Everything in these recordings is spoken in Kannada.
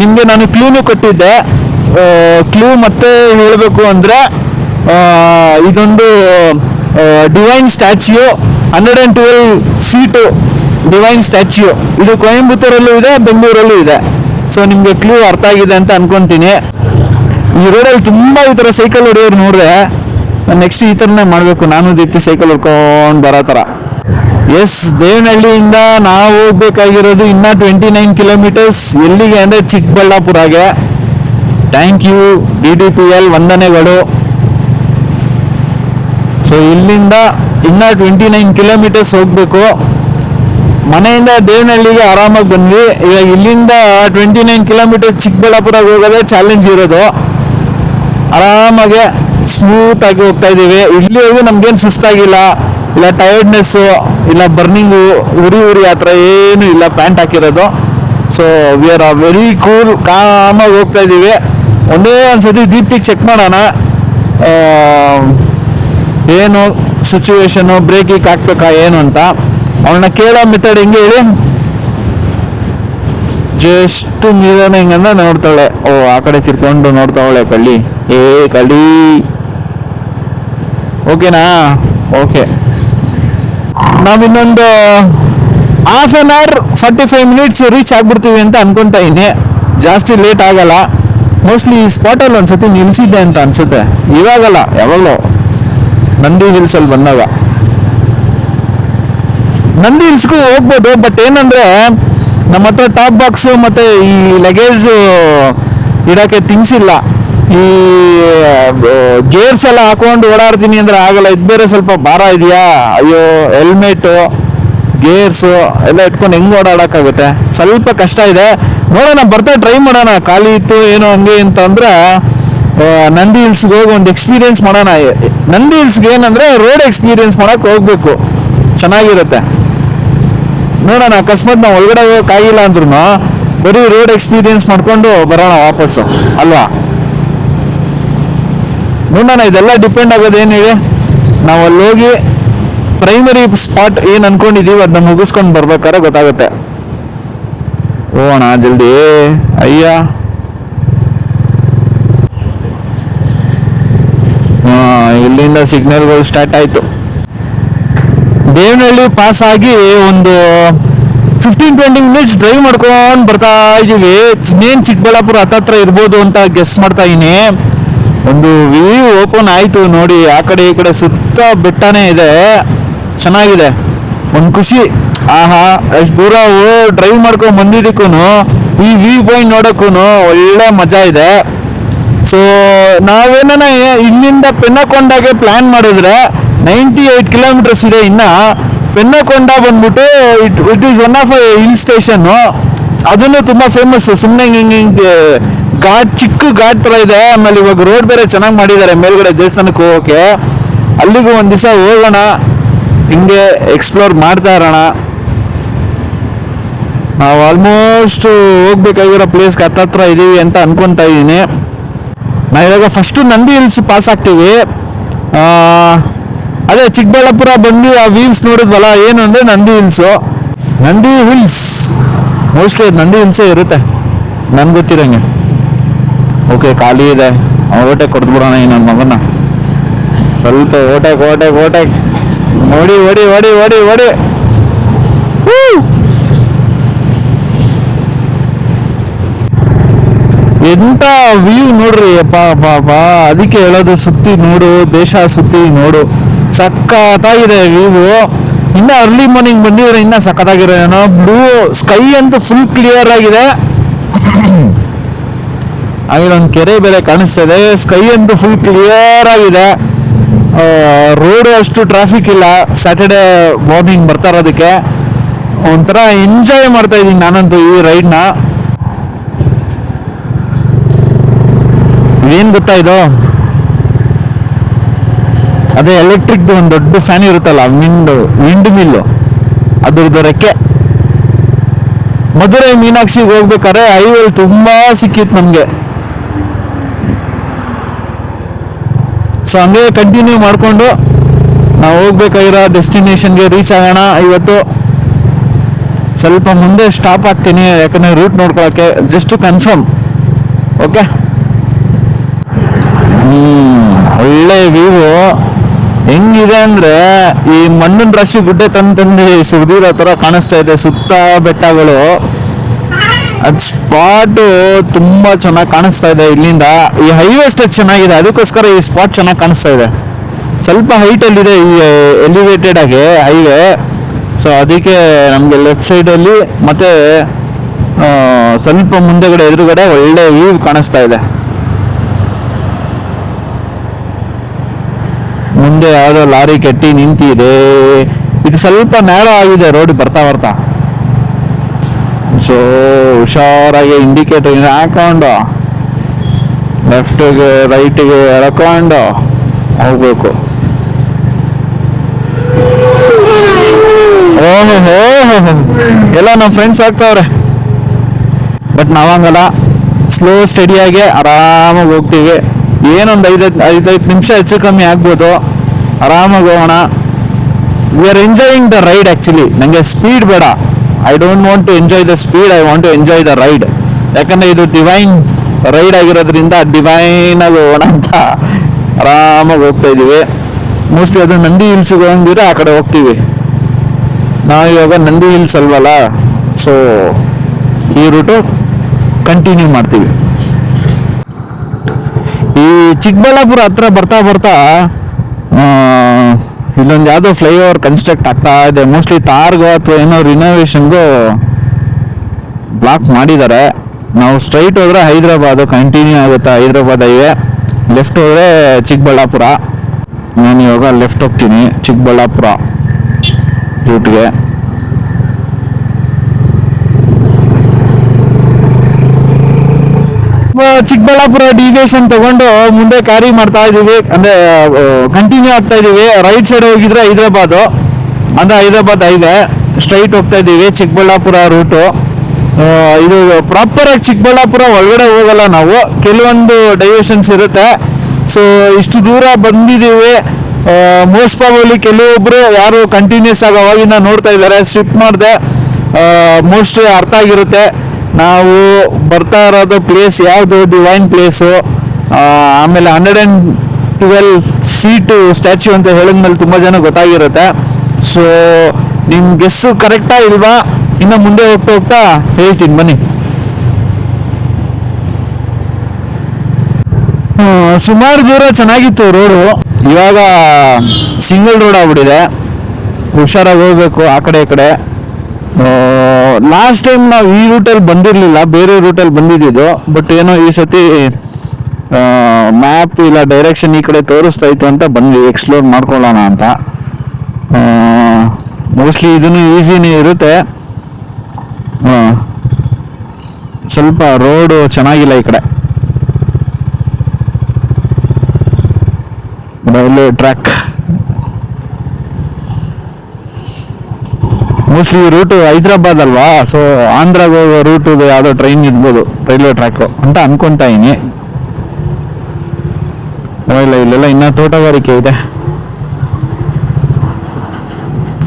ನಿಮಗೆ ನಾನು ಕ್ಲೂನು ಕೊಟ್ಟಿದ್ದೆ. ಕ್ಲೂ ಮತ್ತೆ ಹೇಳಬೇಕು ಅಂದರೆ ಇದೊಂದು divine statue, 112 seat divine statue. ಇದು ಕೊಯಂಬತ್ತೂರಲ್ಲೂ ಇದೆ, ಬೆಂಗಳೂರಲ್ಲೂ ಇದೆ. ಸೊ ನಿಮಗೆ ಕ್ಲೂ ಅರ್ಥ ಆಗಿದೆ ಅಂತ ಅನ್ಕೊಂತೀನಿ. ಈ ರೋಡಲ್ಲಿ ತುಂಬ ಈ ಥರ ಸೈಕಲ್ ಹೊಡೆಯೋರು ನೋಡಿದ್ರೆ ನೆಕ್ಸ್ಟ್ ಈ ಥರನೇ ಮಾಡಬೇಕು, ನಾನು ದೀಪ್ತಿ ಸೈಕಲ್ ಹೊಡ್ಕೊಂಡು ಬರೋ ಥರ. ಎಸ್, ದೇವನಹಳ್ಳಿಯಿಂದ ನಾವು ಹೋಗ್ಬೇಕಾಗಿರೋದು ಇನ್ನೂ 29 ಕಿಲೋಮೀಟರ್ಸ್. ಎಲ್ಲಿಗೆ ಅಂದರೆ ಚಿಕ್ಕಬಳ್ಳಾಪುರಗೆ. ಥ್ಯಾಂಕ್ ಯು DDPL, ವಂದನೆಗಳು. ಸೊ ಇಲ್ಲಿಂದ ಇನ್ನೂ 29 ಕಿಲೋಮೀಟರ್ಸ್ ಹೋಗಬೇಕು. ಮನೆಯಿಂದ ದೇವನಹಳ್ಳಿಗೆ ಆರಾಮಾಗಿ ಬಂದ್ವಿ. ಇವಾಗ ಇಲ್ಲಿಂದ 29 ಕಿಲೋಮೀಟರ್ಸ್ ಚಿಕ್ಕಬಳ್ಳಾಪುರಗೆ ಹೋಗೋದೇ ಚಾಲೆಂಜ್ ಇರೋದು. ಆರಾಮಾಗೆ ಸ್ಮೂತಾಗಿ ಹೋಗ್ತಾ ಇದ್ದೀವಿ. ಇಲ್ಲಿವರೆಗೂ ನಮ್ಗೇನು ಸುಸ್ತಾಗಿಲ್ಲ, ಇಲ್ಲ ಟಯರ್ಡ್ನೆಸ್ಸು, ಇಲ್ಲ ಬರ್ನಿಂಗು, ಉರಿ ಆ ಥರ ಏನೂ ಇಲ್ಲ ಪ್ಯಾಂಟ್ ಹಾಕಿರೋದು. So we are very cool, ಕಾಮಾಗಿ ಹೋಗ್ತಾ ಇದ್ದೀವಿ. ಒಂದೇ ಒಂದ್ಸತಿ ದೀಪ್ತಿಗೆ ಚೆಕ್ ಮಾಡೋಣ ಏನು ಸಿಚುವೇಶನು, ಬ್ರೇಕಿಗೆ ಹಾಕ್ಬೇಕಾ ಏನು ಅಂತ. ಅವಳನ್ನ ಕೇಳೋ ಮೆಥಡ್ ಹೆಂಗೆ ಹೇಳಿ, ಜಸ್ಟ್ ನೀರನ್ನ ಹಿಂಗಂದ ನೋಡ್ತಾಳೆ. ಆ ಕಡೆ ತಿರ್ಕೊಂಡು ನೋಡ್ತಾವಳೆ ಕಳ್ಳಿ. ಕಳ್ಳಿ ಓಕೆನಾ? ಓಕೆ, ನಾವಿನ್ನೊಂದು half an hour 45 minutes reach ಆಗ್ಬಿಡ್ತೀವಿ ಅಂತ ಅನ್ಕೊಂತಾ ಇದ್ದೀನಿ. ಜಾಸ್ತಿ ಲೇಟ್ ಆಗಲ್ಲ. ಮೋಸ್ಟ್ಲಿ ಈ ಸ್ಪಾಟಲ್ಲಿ ಒಂದ್ಸತಿ ನಿಲ್ಸಿದ್ದೆ ಅಂತ ಅನ್ಸುತ್ತೆ. ಇವಾಗಲ್ಲ, ಯಾವಾಗಲೂ ನಂದಿ ಹಿಲ್ಸಲ್ಲಿ ಬಂದಾಗ. ನಂದಿ ಹಿಲ್ಸ್ಗೂ ಹೋಗ್ಬೋದು, ಬಟ್ ಏನಂದ್ರೆ ನಮ್ಮ ಹತ್ರ ಟಾಪ್ ಬಾಕ್ಸು ಮತ್ತು ಈ ಲಗೇಜು ಇಡೋಕ್ಕೆ ಥಿಂಗ್ಸ್ ಇಲ್ಲ. ಈ ಗೇರ್ಸ್ ಎಲ್ಲ ಹಾಕೊಂಡು ಓಡಾಡ್ತೀನಿ ಅಂದರೆ ಆಗಲ್ಲ. ಇದು ಬೇರೆ ಸ್ವಲ್ಪ ಭಾರ ಇದೆಯಾ, ಅಯ್ಯೋ ಹೆಲ್ಮೆಟು, ಗೇರ್ಸು ಎಲ್ಲ ಇಟ್ಕೊಂಡು ಹೆಂಗೆ ಓಡಾಡೋಕ್ಕಾಗುತ್ತೆ, ಸ್ವಲ್ಪ ಕಷ್ಟ ಇದೆ. ನೋಡೋಣ, ಬರ್ತಾ ಟ್ರೈ ಮಾಡೋಣ. ಖಾಲಿ ಇತ್ತು ಏನೋ ಹಂಗೆ ಅಂತ ಅಂದರೆ ನಂದಿ ಹಿಲ್ಸ್ಗೆ ಹೋಗಿ ಒಂದು ಎಕ್ಸ್ಪೀರಿಯೆನ್ಸ್ ಮಾಡೋಣ. ನಂದಿ ಹಿಲ್ಸ್ಗೆ ಏನಂದರೆ ರೋಡ್ ಎಕ್ಸ್ಪೀರಿಯೆನ್ಸ್ ಮಾಡೋಕ್ಕೆ ಹೋಗ್ಬೇಕು, ಚೆನ್ನಾಗಿರುತ್ತೆ. ನೋಡೋಣ, ಅಕಸ್ಮಾತ್ ನಾವು ಒಳಗಡೆ ಹೋಗೋಕ್ಕಾಗಿಲ್ಲ ಅಂದ್ರೂ ಬರೀ ರೋಡ್ ಎಕ್ಸ್ಪೀರಿಯೆನ್ಸ್ ಮಾಡ್ಕೊಂಡು ಬರೋಣ ವಾಪಸ್ಸು, ಅಲ್ವಾ? ನೋಡೋಣ, ಇದೆಲ್ಲ ಡಿಪೆಂಡ್ ಆಗೋದು ಏನು ಹೇಳಿ, ನಾವು ಅಲ್ಲಿ ಹೋಗಿ ಪ್ರೈಮರಿ ಸ್ಪಾಟ್ ಏನು ಅನ್ಕೊಂಡಿದ್ದೀವಿ ಅದನ್ನ ಮುಗಿಸ್ಕೊಂಡು ಬರ್ಬೇಕಾದ್ರೆ ಗೊತ್ತಾಗುತ್ತೆ. ಹೋಗೋಣ ಜಲ್ದಿ. ಅಯ್ಯ, ಇಲ್ಲಿಂದ ಸಿಗ್ನಲ್ಗಳು ಸ್ಟಾರ್ಟ್ ಆಯಿತು. ದೇವನಹಳ್ಳಿ ಪಾಸ್ ಆಗಿ ಒಂದು 15-20 ಮಿನಿಟ್ಸ್ ಡ್ರೈವ್ ಮಾಡ್ಕೊಂಡು ಬರ್ತಾ ಇದ್ದೀವಿ. ಇನ್ನೇನು ಚಿಕ್ಕಬಳ್ಳಾಪುರ ಹತ್ತತ್ರ ಇರ್ಬೋದು ಅಂತ ಗೆಸ್ ಮಾಡ್ತಾ ಇದ್ದೀನಿ. ಒಂದು ವ್ಯೂ ಓಪನ್ ಆಯಿತು ನೋಡಿ, ಆ ಕಡೆ ಈ ಕಡೆ ಸುತ್ತ ಬೆಟ್ಟನೇ ಇದೆ, ಚೆನ್ನಾಗಿದೆ. ಒಂದು ಖುಷಿ, ಆಹಾ ಎಷ್ಟು ದೂರ ಡ್ರೈವ್ ಮಾಡ್ಕೊಂಡು ಬಂದಿದ್ದಕ್ಕೂ ಈ ವ್ಯೂ ಪಾಯಿಂಟ್ ನೋಡೋಕ್ಕೂ ಒಳ್ಳೆ ಮಜಾ ಇದೆ. ಸೊ ನಾವೇನ ಇಲ್ಲಿಂದ ಪೆನ್ನಕೊಂಡಾಗೆ ಪ್ಲ್ಯಾನ್ ಮಾಡಿದ್ರೆ 98 ಕಿಲೋಮೀಟರ್ಸ್ ಇದೆ. ಇನ್ನು ಪೆನ್ನಕೊಂಡ ಬಂದ್ಬಿಟ್ಟು it is one of hill station. ಅದನ್ನು ತುಂಬ ಫೇಮಸ್ಸು. ಸುಮ್ಮನೆ ಹಿಂಗೆ ಘಾಟ್, ಚಿಕ್ಕ ಘಾಟ್ ಥರ ಇದೆ. ಆಮೇಲೆ ಇವಾಗ ರೋಡ್ ಬೇರೆ ಚೆನ್ನಾಗಿ ಮಾಡಿದ್ದಾರೆ ಮೇಲ್ಗಡೆ ದೇವಸ್ಥಾನಕ್ಕೆ ಹೋಗೋಕ್ಕೆ. ಅಲ್ಲಿಗೂ ಒಂದು ದಿವಸ ಹೋಗೋಣ, ಹಿಂಗೆ ಎಕ್ಸ್ಪ್ಲೋರ್ ಮಾಡ್ತಾ ಇರೋಣ. ನಾವು ಆಲ್ಮೋಸ್ಟ್ ಹೋಗ್ಬೇಕಾಗಿರೋ ಪ್ಲೇಸ್ಗೆ ಹತ್ತತ್ರ ಇದ್ದೀವಿ ಅಂತ ಅನ್ಕೊತಾ ಇದ್ದೀನಿ. ನಾವಿವಾಗ ಫಸ್ಟು ನಂದಿ ಹಿಲ್ಸ್ ಪಾಸ್ ಆಗ್ತೀವಿ. ಅದೇ ಚಿಕ್ಕಬಳ್ಳಾಪುರ ಬಂದು ಆ ವ್ಯೂಸ್ ನೋಡಿದ್ವಲ್ಲ, ಏನು ಅಂದರೆ ನಂದಿ ಹಿಲ್ಸ್ ಮೋಸ್ಟ್ಲಿ ಅದು ನಂದಿ ಹಿಲ್ಸೇ ಇರುತ್ತೆ ನನ್ಗೆ ಗೊತ್ತಿರೋಂಗೆ. ಓಕೆ, ಖಾಲಿ ಇದೆ, ಓಟೆ ಕೊಡ್ಬಿಡೋಣ ಈ ನನ್ನ ಮಗನ. ಸ್ವಲ್ಪ ಓಟೆ ಓಡಿ ಓಡಿ ಓಡಿ ಓಡಿ ಓಡಿ. ಎಂತ ವ್ಯೂ ನೋಡ್ರಿ ಅಪ್ಪ. ಅದಕ್ಕೆ ಹೇಳೋದು, ಸುತ್ತಿ ನೋಡು, ದೇಶ ಸುತ್ತಿ ನೋಡು, ಸಖತ್ತಾಗಿದೆ ವ್ಯೂ. ಇನ್ನು ಅರ್ಲಿ ಮಾರ್ನಿಂಗ್ ಬಂದಿದ್ರೆ ಇನ್ನೂ ಸಖತ್ತಾಗಿರೋ. ಬ್ಲೂ ಸ್ಕೈ ಅಂತೂ ಫುಲ್ ಕ್ಲಿಯರ್ ಆಗಿದೆ. ಹಾಗೆ ಒಂದು ಕೆರೆ ಬೇರೆ ಕಾಣಿಸ್ತದೆ. ಸ್ಕೈ ಅಂತೂ ಫುಲ್ ಕ್ಲಿಯರ್ ಆಗಿದೆ. ರೋಡು ಅಷ್ಟು ಟ್ರಾಫಿಕ್ ಇಲ್ಲ. ಸ್ಯಾಟರ್ಡೆ ಮಾರ್ನಿಂಗ್ ಬರ್ತಾ ಇರೋದಕ್ಕೆ ಒಂಥರ ಎಂಜಾಯ್ ಮಾಡ್ತಾ ಇದ್ದೀನಿ ನಾನಂತೂ ಈ ರೈಡ್ನ. ಏನು ಗೊತ್ತಾ ಇದು, ಅದೇ ಎಲೆಕ್ಟ್ರಿಕ್ದು ಒಂದು ದೊಡ್ಡ ಫ್ಯಾನ್ ಇರುತ್ತಲ್ಲ, ವಿಂಡ್ ಮಿಲ್ಲು, ಅದ್ರದ್ದು ರೆಕ್ಕೆ. ಮಧುರೈ ಮೀನಾಕ್ಷಿಗೆ ಹೋಗ್ಬೇಕಾದ್ರೆ ಹೈವೇಲಿ ತುಂಬಾ ಸಿಕ್ಕಿತ್ತು ನಮಗೆ. ಸೊ ಹಂಗೆ ಕಂಟಿನ್ಯೂ ಮಾಡಿಕೊಂಡು ನಾವು ಹೋಗ್ಬೇಕಾಗಿರೋ ಡೆಸ್ಟಿನೇಷನ್ಗೆ ರೀಚ್ ಆಗೋಣ ಇವತ್ತು. ಸ್ವಲ್ಪ ಮುಂದೆ ಸ್ಟಾಪ್ ಆಗ್ತೀನಿ, ಯಾಕಂದರೆ ರೂಟ್ ನೋಡ್ಕೊಳ್ಳೋಕ್ಕೆ, ಜಸ್ಟ್ ಕನ್ಫರ್ಮ್. ಓಕೆ, ಒಳ್ಳೆ ವ್ಯೂ. ಹೆಂಗಿದೆ ಅಂದರೆ ಈ ಮಣ್ಣಿನ ರಾಶಿ ಗುಡ್ಡೆ ತಂದು ಸುರಿದಿರೋ ಥರ ಕಾಣಿಸ್ತಾ ಇದೆ, ಸುತ್ತ ಬೆಟ್ಟಗಳು. ಅದು ಸ್ಪಾಟು ತುಂಬ ಚೆನ್ನಾಗಿ ಕಾಣಿಸ್ತಾ ಇದೆ ಇಲ್ಲಿಂದ. ಈ ಹೈವೇ ಸ್ಟೆಚ್ ಚೆನ್ನಾಗಿದೆ, ಅದಕ್ಕೋಸ್ಕರ ಈ ಸ್ಪಾಟ್ ಚೆನ್ನಾಗಿ ಕಾಣಿಸ್ತಾ ಇದೆ. ಸ್ವಲ್ಪ ಹೈಟಲ್ಲಿದೆ ಈ ಎಲಿವೇಟೆಡ್ ಆಗಿ ಹೈವೇ, ಸೊ ಅದಕ್ಕೆ ನಮಗೆ ಲೆಫ್ಟ್ ಸೈಡಲ್ಲಿ ಮತ್ತು ಸ್ವಲ್ಪ ಮುಂದೆಗಡೆ ಎದುರುಗಡೆ ಒಳ್ಳೆ ವ್ಯೂ ಕಾಣಿಸ್ತಾ ಇದೆ. ಮುಂದೆ ಯಾವುದೋ ಲಾರಿ ಕೆಟ್ಟಿ ನಿಂತಿದೆ. ಇದು ಸ್ವಲ್ಪ ನೇರ ಆಗಿದೆ ರೋಡ್ ಬರ್ತಾ ಬರ್ತಾ. ಸೊ ಹುಷಾರಾಗಿ ಇಂಡಿಕೇಟರ್ ಹಾಕೊಂಡು ಲೆಫ್ಟಿಗೆ ರೈಟಿಗೆ ಎಳ್ಕೊಂಡು ಹೋಗ್ಬೇಕು. ಓಹೋ ಎಲ್ಲ ನಮ್ಮ ಫ್ರೆಂಡ್ಸ್ ಆಗ್ತಾವ್ರೆ, ಬಟ್ ನಾವಂಗಲ್ಲ, ಸ್ಲೋ ಸ್ಟಡಿಯಾಗಿ ಆರಾಮಾಗಿ ಹೋಗ್ತೀವಿ. ಏನೊಂದು ಐದೈದು ನಿಮಿಷ ಹೆಚ್ಚು ಕಮ್ಮಿ ಆಗ್ಬೋದು, ಆರಾಮಾಗಿ ಹೋಗೋಣ. We are enjoying the ride. Actually ನನಗೆ ಸ್ಪೀಡ್ ಬೇಡ, I don't want to enjoy the speed, I want to enjoy the ride. ಯಾಕಂದರೆ ಇದು ಡಿವೈನ್ ರೈಡ್ ಆಗಿರೋದ್ರಿಂದ ಡಿವೈನ್ ಆಗಿ ಹೋಗೋಣ ಅಂತ ಆರಾಮಾಗಿ ಹೋಗ್ತಾ ಇದ್ದೀವಿ. ಮೋಸ್ಟ್ಲಿ ಅದು ನಂದಿ ಹಿಲ್ಸ್ಗೆ ಹೋಗಿದ್ರೆ ಆ ಕಡೆ ಹೋಗ್ತೀವಿ. ನಾವು ಇವಾಗ ನಂದಿ ಹಿಲ್ಸ್ ಅಲ್ವಲ್ಲ, ಸೊ ಈ ರೂಟು ಕಂಟಿನ್ಯೂ ಮಾಡ್ತೀವಿ. ಈ ಚಿಕ್ಕಬಳ್ಳಾಪುರ ಹತ್ರ ಬರ್ತಾ ಬರ್ತಾ ಇಲ್ಲೊಂದು ಯಾವುದೋ ಫ್ಲೈಓವರ್ ಕನ್ಸ್ಟ್ರಕ್ಟ್ ಆಗ್ತಾ ಇದೆ. ಮೋಸ್ಟ್ಲಿ ತಾರ್ಗೋ ಅಥವಾ ಏನೋ ರಿನೋವೇಷನ್ಗೂ ಬ್ಲಾಕ್ ಮಾಡಿದ್ದಾರೆ. ನಾವು ಸ್ಟ್ರೈಟ್ ಹೋದರೆ ಹೈದ್ರಾಬಾದು ಕಂಟಿನ್ಯೂ ಆಗುತ್ತೆ, ಹೈದ್ರಾಬಾದ್ ಹೈವೇ. ಲೆಫ್ಟ್ ಹೋದರೆ ಚಿಕ್ಕಬಳ್ಳಾಪುರ. ನಾನು ಇವಾಗ ಲೆಫ್ಟ್ ಹೋಗ್ತೀನಿ ಚಿಕ್ಕಬಳ್ಳಾಪುರ ರೂಟ್ಗೆ. ಚಿಕ್ಕಬಳ್ಳಾಪುರ ಡಿವಿಯೇಷನ್ ತಗೊಂಡು ಮುಂದೆ ಕ್ಯಾರಿ ಮಾಡ್ತಾ ಇದ್ದೀವಿ, ಅಂದರೆ ಕಂಟಿನ್ಯೂ ಆಗ್ತಾ ಇದ್ದೀವಿ. ರೈಟ್ ಸೈಡ್ ಹೋಗಿದ್ರೆ ಹೈದ್ರಾಬಾದು, ಅಂದರೆ ಹೈದ್ರಾಬಾದ್ ಹೈವೇ ಸ್ಟ್ರೈಟ್ ಹೋಗ್ತಾ ಇದ್ದೀವಿ ಚಿಕ್ಕಬಳ್ಳಾಪುರ ರೂಟು. ಇದು ಪ್ರಾಪರಾಗಿ ಚಿಕ್ಕಬಳ್ಳಾಪುರ ಒಳಗಡೆ ಹೋಗಲ್ಲ ನಾವು, ಕೆಲವೊಂದು ಡೈವರ್ಷನ್ಸ್ ಇರುತ್ತೆ. ಸೊ ಇಷ್ಟು ದೂರ ಬಂದಿದ್ದೀವಿ. ಮೋಸ್ಟ್ ಪ್ರಾಬಬ್ಲಿ ಕೆಲವೊಬ್ಬರು ಯಾರು ಕಂಟಿನ್ಯೂಸ್ ಆಗಿ ಅವಾಗಿಂದ ನೋಡ್ತಾ ಇದ್ದಾರೆ, ಸ್ಕಿಪ್ ಮಾಡಿದೆ, ಮೋಸ್ಟ್ಲಿ ಅರ್ಥ ಆಗಿರುತ್ತೆ. ನಾವು ಬರ್ತಾ ಇರೋದು ಪ್ಲೇಸ್ ಯಾವುದು, ಡಿವೈನ್ ಪ್ಲೇಸು. ಆಮೇಲೆ 112 ಫೀಟು ಸ್ಟ್ಯಾಚ್ಯೂ ಅಂತ ಹೇಳಿದ್ಮೇಲೆ ತುಂಬ ಜನ ಗೊತ್ತಾಗಿರುತ್ತೆ. ಸೊ ನಿಮ್ಮ ಗೆಸ್ಸು ಕರೆಕ್ಟಾ ಇಲ್ವಾ ಇನ್ನು ಮುಂದೆ ಹೋಗ್ತಾ ಹೋಗ್ತಾ ಹೇಳ್ತೀನಿ ಬನ್ನಿ. ಸುಮಾರು ದೂರ ಚೆನ್ನಾಗಿತ್ತು ರೋಡು, ಇವಾಗ ಸಿಂಗಲ್ ರೋಡ್ ಆಗ್ಬಿಟ್ಟಿದೆ. ಹುಷಾರಾಗಿ ಹೋಗ್ಬೇಕು ಆ ಕಡೆ ಈ ಕಡೆ. ಲಾಸ್ಟ್ ಟೈಮ್ ನಾವು ಈ ರೂಟಲ್ಲಿ ಬಂದಿರಲಿಲ್ಲ, ಬೇರೆ ರೂಟಲ್ಲಿ ಬಂದಿದ್ದು. ಬಟ್ ಏನೋ ಈ ಸತಿ ಮ್ಯಾಪ್ ಇಲ್ಲ ಡೈರೆಕ್ಷನ್ ಈ ಕಡೆ ತೋರಿಸ್ತಾ ಇತ್ತು ಅಂತ ಬಂದ್ವಿ ಎಕ್ಸ್ಪ್ಲೋರ್ ಮಾಡ್ಕೊಳ್ಳೋಣ ಅಂತ. ಮೋಸ್ಟ್ಲಿ ಇದನ್ನು ಈಸಿನೇ ಇರುತ್ತೆ. ಸ್ವಲ್ಪ ರೋಡು ಚೆನ್ನಾಗಿಲ್ಲ ಈ ಕಡೆ, ರೈಲ್ವೆ ಟ್ರ್ಯಾಕ್. ಮೋಸ್ಟ್ಲಿ ಈ ರೂಟು ಹೈದ್ರಾಬಾದ್ ಅಲ್ವಾ, ಸೊ ಆಂಧ್ರಾಗ ಹೋಗೋ ರೂಟು ಯಾವುದೋ ಟ್ರೈನ್ ಇರ್ಬೋದು, ರೈಲ್ವೆ ಟ್ರ್ಯಾಕು ಅಂತ ಅನ್ಕೊತಾ ಇದೀನಿ. ಇಲ್ಲ ಇಲ್ಲೆಲ್ಲ ಇನ್ನೂ ತೋಟಗಾರಿಕೆ ಇದೆ.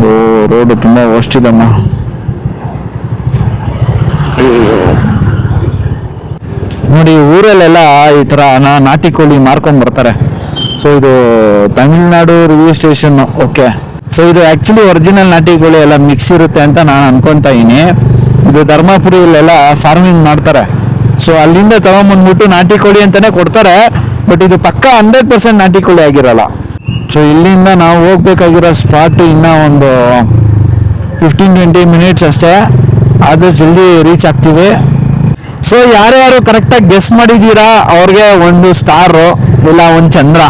ಓ ರೋಡು ತುಂಬ ವರ್ಸ್ಟ್ ಇದಮ್ಮ. ನೋಡಿ ಊರಲ್ಲೆಲ್ಲ ಈ ಥರ ನಾಟಿ ಕೋಳಿ ಮಾರ್ಕೊಂಡು ಬರ್ತಾರೆ. ಸೊ ಇದು Tamil Nadu review station. Okay, so ಇದು ಆ್ಯಕ್ಚುಲಿ ಒರಿಜಿನಲ್ ನಾಟಿ ಕೋಳಿ ಎಲ್ಲ ಮಿಕ್ಸ್ ಇರುತ್ತೆ ಅಂತ ನಾನು ಅನ್ಕೊತಾ ಇದ್ದೀನಿ. ಇದು ಧರ್ಮಪುರಿಯಲ್ಲೆಲ್ಲ ಫಾರ್ಮಿಂಗ್ ಮಾಡ್ತಾರೆ. ಸೊ ಅಲ್ಲಿಂದ ತಗೊಂಬಂದ್ಬಿಟ್ಟು ನಾಟಿ ಕೋಳಿ ಅಂತಲೇ ಕೊಡ್ತಾರೆ, ಬಟ್ ಇದು ಪಕ್ಕ 100% ನಾಟಿ ಕೋಳಿ ಆಗಿರಲ್ಲ. ಸೊ ಇಲ್ಲಿಂದ ನಾವು ಹೋಗ್ಬೇಕಾಗಿರೋ ಸ್ಪಾಟು ಇನ್ನೂ ಒಂದು 15-20 ಮಿನಿಟ್ಸ್ ಅಷ್ಟೇ, ಆದಷ್ಟು ಜಲ್ದಿ ರೀಚ್ ಆಗ್ತೀವಿ. ಸೊ ಯಾರ್ಯಾರು ಕರೆಕ್ಟಾಗಿ ಗೆಸ್ ಮಾಡಿದ್ದೀರಾ ಅವ್ರಿಗೆ ಒಂದು ಸ್ಟಾರು ಇಲ್ಲ ಒಂದು ಚಂದ್ರ.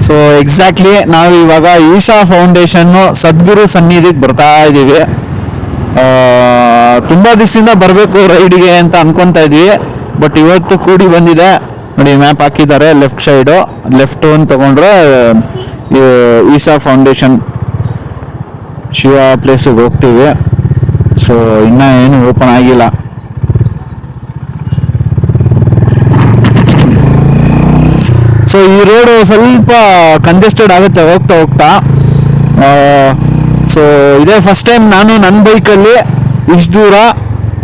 ಸೊ ಎಕ್ಸಾಕ್ಟ್ಲಿ ನಾವು ಇವಾಗ ಈಶಾ ಫೌಂಡೇಶನ್ನು ಸದ್ಗುರು ಸನ್ನಿಧಿಗೆ ಬರ್ತಾ ಇದ್ದೀವಿ. ತುಂಬ ದಿವಸದಿಂದ ಬರಬೇಕು ರೈಡ್ಗೆ ಅಂತ ಅನ್ಕೊತಾ ಇದ್ವಿ, ಬಟ್ ಇವತ್ತು ಕೂಡಿ ಬಂದಿದೆ. ನೋಡಿ ಮ್ಯಾಪ್ ಹಾಕಿದ್ದಾರೆ, ಲೆಫ್ಟ್ ಸೈಡು ಲೆಫ್ಟ್ ಒಂದು ತೊಗೊಂಡ್ರೆ ಈಶಾ ಫೌಂಡೇಶನ್ ಶಿವ ಪ್ಲೇಸಿಗೆ ಹೋಗ್ತೀವಿ. ಸೊ ಇನ್ನೂ ಏನು ಓಪನ್ ಆಗಿಲ್ಲ. ಸೊ ಈ ರೋಡು ಸ್ವಲ್ಪ ಕಂಜೆಸ್ಟೆಡ್ ಆಗುತ್ತೆ ಹೋಗ್ತಾ ಹೋಗ್ತಾ. ಸೊ ಇದೇ ಫಸ್ಟ್ ಟೈಮ್ ನಾನು ನನ್ನ ಬೈಕಲ್ಲಿ ಇಷ್ಟು ದೂರ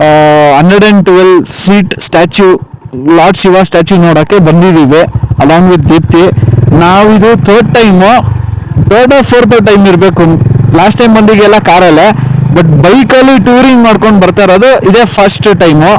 112 feet statue lord Shiva statue ನೋಡೋಕ್ಕೆ ಬಂದಿದ್ದೀವಿ ಅಲಾಂಗ್ ವಿತ್ ದೀಪ್ತಿ. ನಾವಿದು ಥರ್ಡ್ ಆರ್ ಫೋರ್ತ್ ಟೈಮ್ ಇರಬೇಕು. ಲಾಸ್ಟ್ ಟೈಮ್ ಬಂದಿಗೆಲ್ಲ ಕಾರಲ್ಲೇ, ಬಟ್ ಬೈಕಲ್ಲಿ ಟೂರಿಂಗ್ ಮಾಡ್ಕೊಂಡು ಬರ್ತಾ ಇರೋದು ಇದೇ ಫಸ್ಟ್ ಟೈಮು.